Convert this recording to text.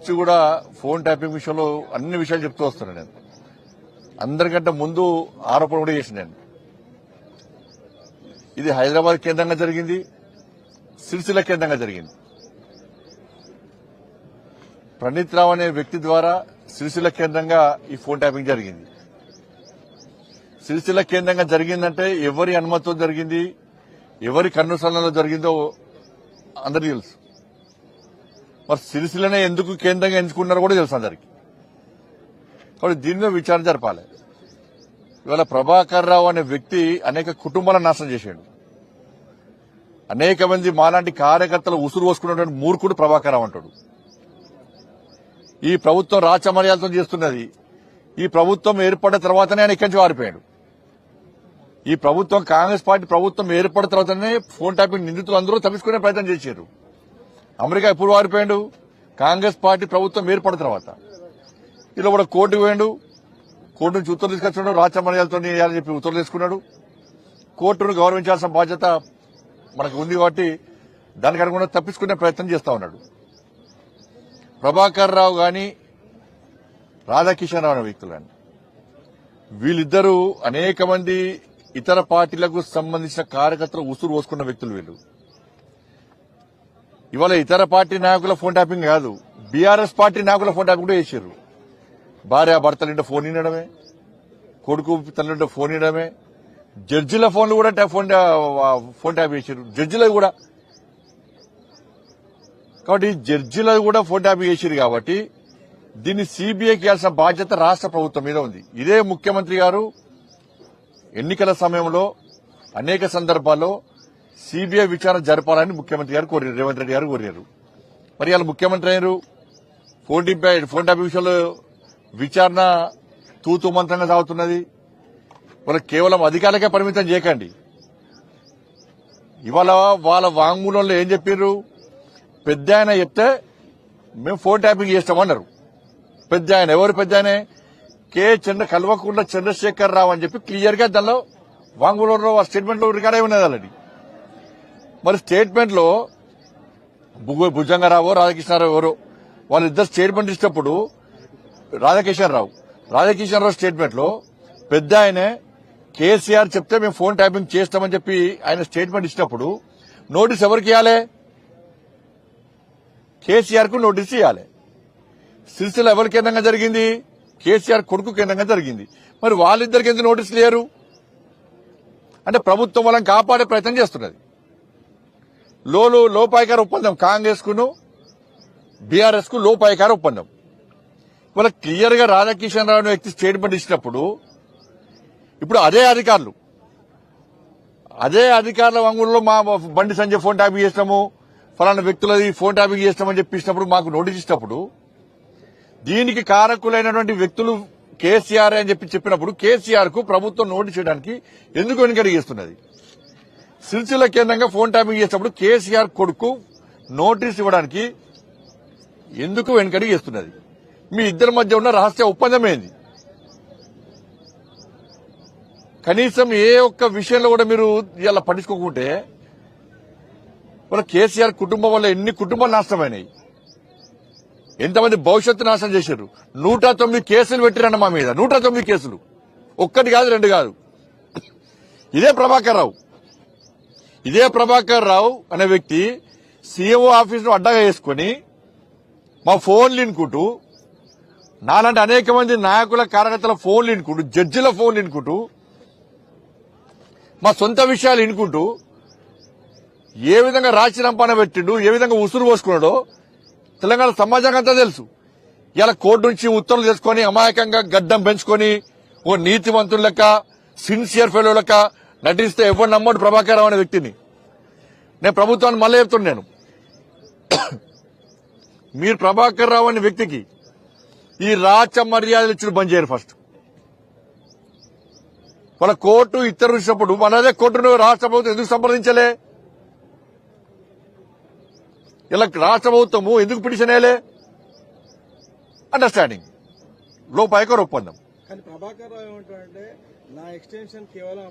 నుంచి కూడా phone tapping విషయంలో అన్ని విషయాలు చెప్తూ వస్తున్నాను. నేను అందరికంటే ముందు ఆరోపణ కూడా చేసిన నేను ఇది హైదరాబాద్ కేంద్రంగా జరిగింది, సిరిసిల్ల కేంద్రంగా జరిగింది. ప్రణీత్ రావు అనే వ్యక్తి ద్వారా సిరిసిల్ల కేంద్రంగా ఈ ఫోన్ ట్యాపింగ్ జరిగింది. సిరిసిల్ల కేంద్రంగా జరిగిందంటే ఎవరి అనుమతితో జరిగింది, ఎవరి కన్నుసరణలో జరిగిందో అందరికీ తెలుసు. మరి సిరిసిల్లనే ఎందుకు కేంద్రంగా ఎంచుకున్నారో కూడా తెలుసు అందరికి. కాబట్టి దీనిలో విచారణ జరపాలి. ఇవాళ ప్రభాకర్ రావు అనే వ్యక్తి అనేక కుటుంబాలను నాశనం చేశాడు. అనేక మంది మాలాంటి కార్యకర్తలు ఉసురు పోసుకున్నటువంటి మూర్ఖుడు ప్రభాకర్ రావు అంటాడు. ఈ ప్రభుత్వం రాచమర్యాదతో చేస్తున్నది. ఈ ప్రభుత్వం ఏర్పడిన తర్వాతనే ఆయన ఇక్కడి నుంచి వారిపోయాడు. ఈ ప్రభుత్వం కాంగ్రెస్ పార్టీ ప్రభుత్వం ఏర్పడిన తర్వాతనే ఫోన్ ట్యాపింగ్ నిందితులు అందరూ తప్పించుకునే ప్రయత్నం చేశారు. అమెరికా ఎప్పుడు వారిపోయాడు? కాంగ్రెస్ పార్టీ ప్రభుత్వం ఏర్పడిన తర్వాత. ఇలా కూడా కోర్టుకు పోయాడు. కోర్టు నుంచి ఉత్తర్వులు తీసుకొచ్చాడు. రాచమర్యాదతో చేయాలని చెప్పి ఉత్తర్వులు తీసుకున్నాడు. కోర్టును గౌరవించాల్సిన బాధ్యత మనకు ఉంది కాబట్టి దానికి అనుగుణంగా తప్పించుకునే ప్రయత్నం చేస్తా ఉన్నాడు. ప్రభాకర్ రావు గాని రాధాకిషన్ రావు అనే వ్యక్తులు కానీ వీళ్ళిద్దరూ అనేక మంది ఇతర పార్టీలకు సంబంధించిన కార్యకర్తలు ఉసురు పోసుకున్న వ్యక్తులు వీళ్ళు. ఇవాళ ఇతర పార్టీ నాయకుల ఫోన్ ట్యాపింగ్ కాదు, బీఆర్ఎస్ పార్టీ నాయకుల ఫోన్ ట్యాపింగ్ కూడా చేశారు. భార్య భర్తలింటే ఫోన్ వినడమే, కొడుకు తల్లింటే ఫోన్ వినడమే, జడ్జిల ఫోన్లు కూడా ఫోన్ ట్యాప్ చేశారు. జడ్జిలు కూడా కాబట్టి జడ్జిలు కూడా ఫోన్ ట్యాప్ చేశారు. కాబట్టి దీన్ని సీబీఐకి ఇవ్వాల్సిన బాధ్యత రాష్ట్ర ప్రభుత్వం మీద ఉంది. ఇదే ముఖ్యమంత్రి గారు ఎన్నికల సమయంలో అనేక సందర్భాల్లో సీబీఐ విచారణ జరపాలని ముఖ్యమంత్రి గారు కోరారు, రేవంత్ రెడ్డి గారు కోరారు. మరి వాళ్ళు ముఖ్యమంత్రి అయ్యారు. ఫోన్ ట్యాప్ విషయంలో విచారణ తూతూ మంత్రంగా సాగుతున్నది. వాళ్ళ కేవలం అధికారులకే పరిమితం చేయకండి. ఇవాళ వాళ్ళ వాంగ్మూలంలో ఏం చెప్పారు? పెద్ద ఆయన చెప్తే మేము ఫోన్ ట్యాపింగ్ చేస్తామన్నారు. పెద్ద ఆయన ఎవరు? పెద్ద ఆయనే కల్వకుంట్ల చంద్రశేఖర్ రావు అని చెప్పి క్లియర్ గా దానిలో వాంగ్మూలంలో స్టేట్మెంట్ లో రికార్డ్ అయి ఉన్నది ఆల్రెడీ. మరి స్టేట్మెంట్ లో భుజంగరావు రాధాకృష్ణారావు ఎవరో వాళ్ళిద్దరు స్టేట్మెంట్ ఇచ్చినప్పుడు రాధాకిషన్ రావు స్టేట్మెంట్ లో పెద్ద ఆయనే కేసీఆర్ చెప్తే మేము ఫోన్ ట్యాపింగ్ చేస్తామని చెప్పి ఆయన స్టేట్మెంట్ ఇచ్చినప్పుడు నోటీస్ ఎవరికి ఇవ్వాలి? కేసీఆర్ కు నోటీస్ ఇవ్వాలి. సిరిసిల్ల ఎవరి కేంద్రంగా జరిగింది? కేసీఆర్ కొడుకు కేంద్రంగా జరిగింది. మరి వాళ్ళిద్దరికి ఎందుకు నోటీస్ లేరు? అంటే ప్రభుత్వం వాళ్ళని కాపాడే ప్రయత్నం చేస్తున్నది. లోపాయికార ఒప్పందం కాంగ్రెస్ కును బీఆర్ఎస్ కు లోపాయికార ఒప్పందం. ఇవాళ క్లియర్ గా రాధాకిషన్ రావు వ్యక్తి స్టేట్మెంట్ ఇచ్చినప్పుడు ఇప్పుడు అదే అధికారుల వంగుల్లో మా బండి సంజయ్ ఫోన్ ట్యాపింగ్ చేసినాము, ఫలానా వ్యక్తులది ఫోన్ ట్యాపింగ్ చేస్తామని చెప్పినప్పుడు మాకు నోటీస్ ఇచ్చినప్పుడు దీనికి కారకులైనటువంటి వ్యక్తులు కేసీఆర్ అని చెప్పినప్పుడు కేసీఆర్ కు ప్రభుత్వం నోటీస్ చేయడానికి ఎందుకు వెనుకడిగేస్తున్నది? సిరిసిల్ల కేంద్రంగా ఫోన్ ట్యాపింగ్ చేసినప్పుడు కేసీఆర్ కొడుకు నోటీస్ ఇవ్వడానికి ఎందుకు వెనుకడిగేస్తున్నది? మీ ఇద్దరి మధ్య ఉన్న రహస్య ఒప్పందం ఏంది? కనీసం ఏ ఒక్క విషయంలో కూడా మీరు ఇలా పట్టించుకోకుంటే వాళ్ళ కేసీఆర్ కుటుంబం వల్ల ఎన్ని కుటుంబాలు నాశనమైనాయి, ఎంతమంది భవిష్యత్తు నాశనం చేశారు. 109 కేసులు పెట్టిరన్న మా మీద. 109 కేసులు, ఒక్కటి కాదు రెండు కాదు. ఇదే ప్రభాకర్ రావు అనే వ్యక్తి సీఎంఓ ఆఫీసును అడ్డగా వేసుకుని మా ఫోన్లు వినుకుంటూ, నాలాంటి అనేక మంది నాయకుల కార్యకర్తల ఫోన్లు వినుకుంటూ, జడ్జిల ఫోన్లు వినుకుంటూ, మా సొంత విషయాలు వినుకుంటూ ఏ విధంగా రాచిరంపాన పెట్టిండు, ఏ విధంగా ఉసురు పోసుకున్నాడో తెలంగాణ సమాజానికి అంతా తెలుసు. ఇలా కోర్టు నుంచి ఉత్తర్వులు చేసుకుని అమాయకంగా గడ్డం పెంచుకొని ఓ నీతివంతుల లెక్క సిన్సియర్ ఫెలో లెక్క నటిస్తే ఎవరు నమ్మడు ప్రభాకర్ రావు అనే వ్యక్తిని. నేను ప్రభుత్వాన్ని మళ్ళీ చెప్తున్నాను, మీరు ప్రభాకర్ రావు అనే వ్యక్తికి ఈ రాచ మర్యాదలు ఇచ్చిన బంద్ చేయరు. ఫస్ట్ వాళ్ళ కోర్టు ఇతరులు ఇచ్చినప్పుడు మనదే కోర్టును రాష్ట్ర ప్రభుత్వం ఎందుకు సంప్రదించలే? ఇలా రాష్ట్ర ప్రభుత్వము ఎందుకు పిటిషన్ వేయలే? అండర్స్టాండింగ్ లోపాయకర ఒప్పందం. కానీ ప్రభాకర్ రావు ఏమంటారంటే నా ఎక్స్టెన్షన్ కేవలం